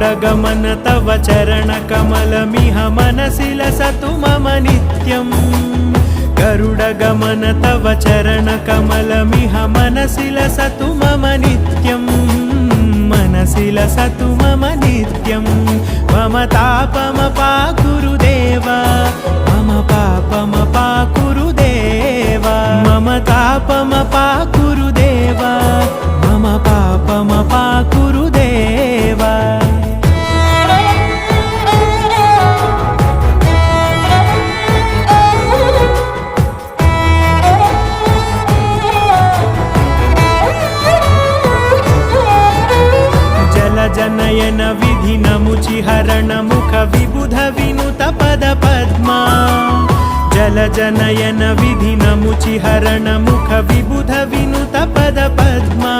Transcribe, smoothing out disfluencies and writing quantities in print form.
गरुडगमन तव चरणकमलमिह मनसि लसतु मम नित्यम् गरुडगमन तव चरणकमलमिह मनसि लसतु मम नित्यम् मनसि लसतु मम नित्यम् मम तापमपा गुरुदेव मम पापमपा गुरुदेव मम तापमपा गुरुदेव मम पापमपा गुरुदेव जनयन विधि नमुचिहरण मुख विबुध विनुत पद पद्मा जल जनयन विधि नमुचिहरण मुख विबुध विनुत पद पद्मा